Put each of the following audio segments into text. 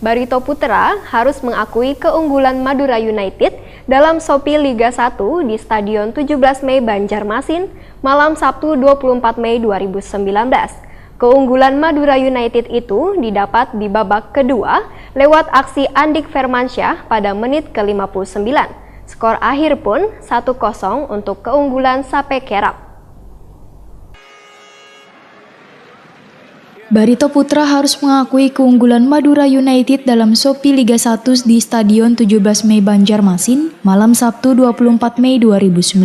Barito Putra harus mengakui keunggulan Madura United dalam Shopee Liga 1 di Stadion 17 Mei Banjarmasin malam Sabtu 24 Mei 2019. Keunggulan Madura United itu didapat di babak kedua lewat aksi Andik Firmansyah pada menit ke-59. Skor akhir pun 1-0 untuk keunggulan Sape Kerap. Barito Putra harus mengakui keunggulan Madura United dalam Shopee Liga 1 di Stadion 17 Mei Banjarmasin malam Sabtu 24 Mei 2019.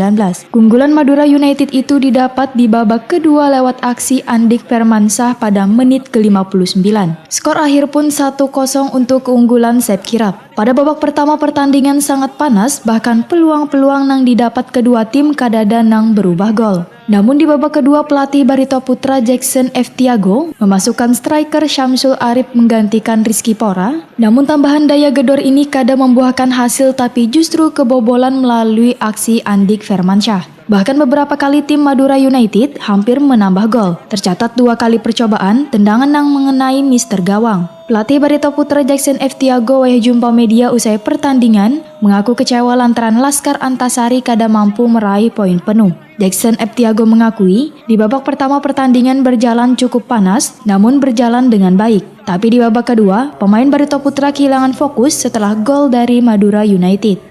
Keunggulan Madura United itu didapat di babak kedua lewat aksi Andik Firmansyah pada menit ke-59. Skor akhir pun 1-0 untuk keunggulan Sape Kerap. Pada babak pertama pertandingan sangat panas, bahkan peluang-peluang yang didapat kedua tim kadada nang berubah gol. Namun di babak kedua pelatih Barito Putra Jackson F. Tiago memasukkan striker Syamsul Arif menggantikan Rizky Pora. Namun tambahan daya gedor ini kada membuahkan hasil tapi justru kebobolan melalui aksi Andik Firmansyah. Bahkan beberapa kali tim Madura United hampir menambah gol. Tercatat 2 kali percobaan tendangan yang mengenai Mister Gawang. Pelatih Barito Putra Jackson F. Tiago wayah jumpa media usai pertandingan mengaku kecewa lantaran Laskar Antasari kada mampu meraih poin penuh. Jackson F. Tiago mengakui di babak pertama pertandingan berjalan cukup panas namun berjalan dengan baik. Tapi di babak kedua pemain Barito Putra kehilangan fokus setelah gol dari Madura United.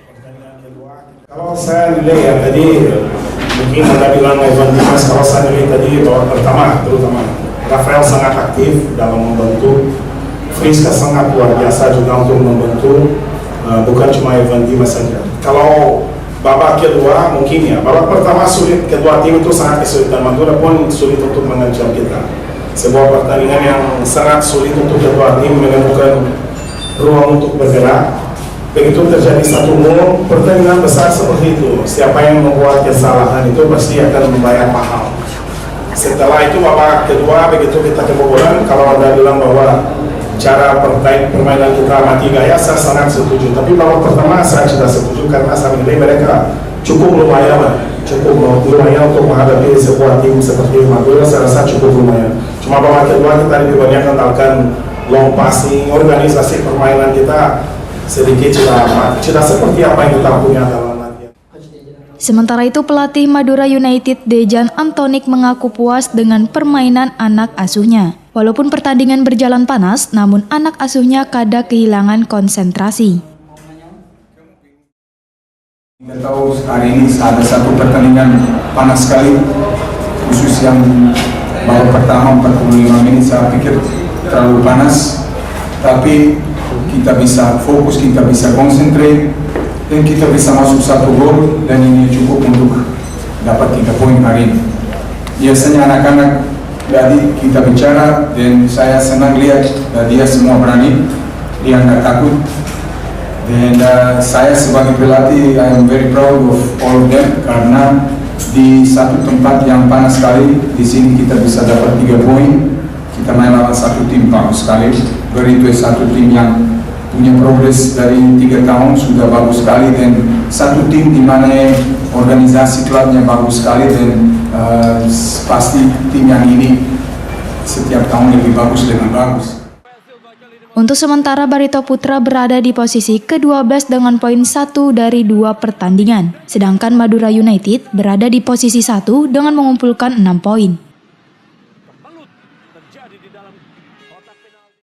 Kalau saya nilai ya tadi mungkin Anda bilang Evan Dimas, kalau saya nilai tadi babak pertama terutama Rafael sangat aktif dalam membantu, Friska sangat luar biasa juga untuk membantu, bukan cuma Evan Dimas saja. Kalau babak kedua mungkin ya, babak pertama sulit, kedua tim itu sangat kesulitan, Madura pun sulit untuk mengancam kita. Sebuah pertandingan yang sangat sulit untuk kedua tim menemukan ruang untuk bergerak. Begitu terjadi satu gol, pertandingan besar seperti itu, siapa yang membuat kesalahan itu pasti akan membayar mahal. Setelah itu babak kedua, begitu kita kebobolan, kalau Anda bilang bahwa cara permainan kita mati gaya, saya sangat setuju. Tapi babak pertama saya tidak setuju karena saya menilai mereka cukup lumayan untuk menghadapi sebuah tim seperti Madura. Saya rasa cukup lumayan. Cuma babak kedua kita lebih banyak mengandalkan long passing, organisasi permainan kita sedikit tidak seperti apa yang kita punya dalam latihan. Sementara itu pelatih Madura United Dejan Antonik mengaku puas dengan permainan anak asuhnya. Walaupun pertandingan berjalan panas, namun anak asuhnya kada kehilangan konsentrasi. Kita tahu hari ini ada satu pertandingan panas sekali, khusus yang babak pertama 45 menit saya pikir terlalu panas, tapi kita bisa fokus, kita bisa konsentrasi, dan kita bisa masuk satu gol, dan ini cukup untuk dapat 3 poin hari ini. Biasanya anak-anak jadi kita bicara, dan saya senang lihat dia semua berani, dia nggak takut. Dan saya sebagai pelatih, I am very proud of all of them, karena di satu tempat yang panas sekali, di sini kita bisa dapat 3 poin. Kita main lawan satu tim bagus sekali, Barito satu tim yang punya progres dari 3 tahun sudah bagus sekali, dan satu tim di mana organisasi klubnya bagus sekali, dan pasti tim yang ini setiap tahun lebih bagus. Untuk sementara Barito Putra berada di posisi ke-12 dengan poin 1 dari 2 pertandingan, sedangkan Madura United berada di posisi 1 dengan mengumpulkan 6 poin.